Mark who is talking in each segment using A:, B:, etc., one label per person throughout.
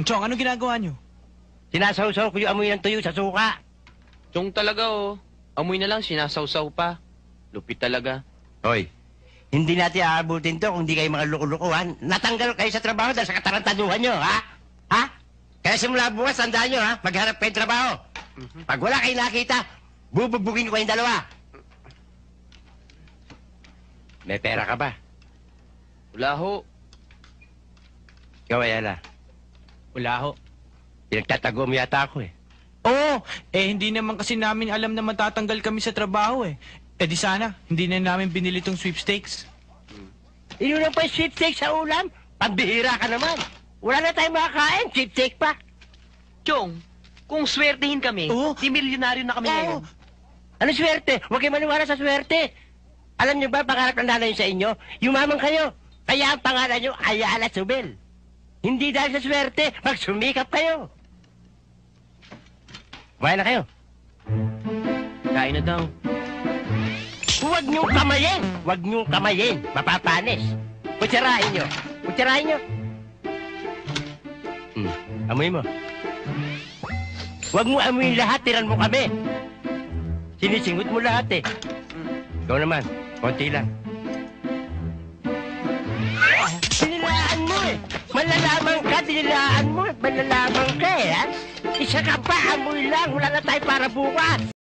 A: Chong, ano ginagawa nyo?
B: Sinasawsaw ko yung amoy ng tuyo sa suka.
C: Chong talaga, oh. Amoy na lang, sinasawsaw pa. Lupit talaga.
B: Hoy, hindi natin aabutin to kung di kayo mga lukulukuhan. Natanggal kayo sa trabaho dahil sa katarantaduhan nyo, ha? Ha? Kaya simula bukas, tandaan nyo, ha? Maghanap kayo trabaho. Pag wala kayo nakita, bubugbugin ko kayong dalawa. May pera ka ba?
C: Wala ho.
B: Ikaw, Ayala.
A: Wala ho.
B: Pinagtatago mo yata ako, eh.
A: Oo, hindi naman kasi namin alam na matatanggal kami sa trabaho eh. Di sana, hindi na namin binili tong sweepstakes.
B: Inulang pa yung sweepstakes sa ulam? Pambihira ka naman. Wala na tayong makakain, sweepstakes pa.
D: Chong, kung swertihin kami,
A: Oo.
D: di milyonaryo na kami ngayon.
B: Ano swerte? Huwag kayo maniwala sa swerte. Alam niyo ba, pangarap ng nanay sa inyo, yumaman kayo. Kaya ang pangalan niyo, Ayala Zubel. Hindi dahil sa swerte, magsumikap kayo. Kumain na kayo.
C: Kain na daw.
B: Huwag niyong kamayin! Huwag niyong kamayin! Mapapanis! Kutsarahin niyo! Kutsarahin niyo! Amoy mo. Huwag mo amoyin lahat, tiran mo kami. Sinisingot mo lahat eh. Ikaw naman, konti lang. Dinilaan mo eh! Malalaman ka, dinilaan mo eh! Malalaman ka eh, ha? Isa ka pa, amoy lang! Wala na tayo para bukas!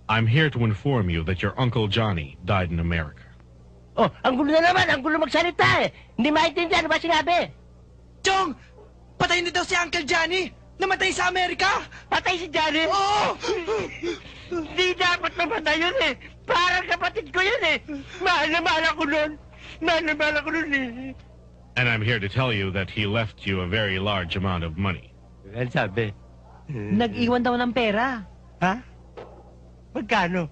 E: I'm here to inform you that your Uncle Johnny died in America.
B: Oh, ang gulo na naman! Ang gulo magsalita eh! Hindi maintindihan, ano ba sinabi?
A: Chong! Patay na daw si Uncle Johnny! Namatay sa Amerika!
B: Patay si Johnny?
A: Oo!
B: Hindi dapat namatay yun eh! Parang kapatid ko yun eh! Mahal na mahal ako nun! Mahal na mahal ako nun eh!
E: And I'm here to tell you that he left you a very large amount of money.
B: Ano sabi?
D: Nag-iwan daw ng pera.
B: Ha? Magkano?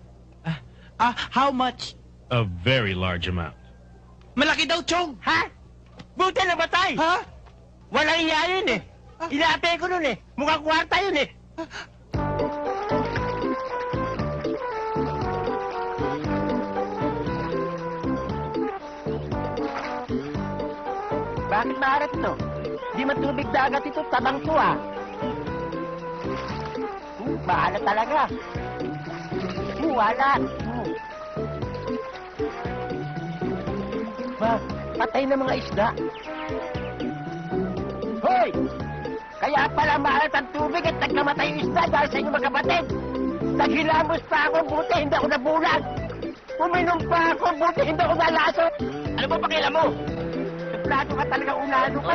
A: How much?
E: A very large amount.
A: Malaki daw, Chong!
B: Ha? Buti na batay!
A: Ha?
B: Walang iya yun eh! Inaapay ko nun eh! Mukhang kwarta yun eh! Bakit maarat to? Di matubig dagat ito, tabang to ah! Bahala talaga! Wala! Ba, patay na mga isda! Hoy! Kaya pala maalat ang tubig at nagkamatay yung isda dahil sa inyong magkapatid! Naghilamos pa ako, buti hindi ako nabulag! Uminom pa ako, buti hindi ako nalaso! Ano ba pakialam mo? Suplado ka talaga, unado ka!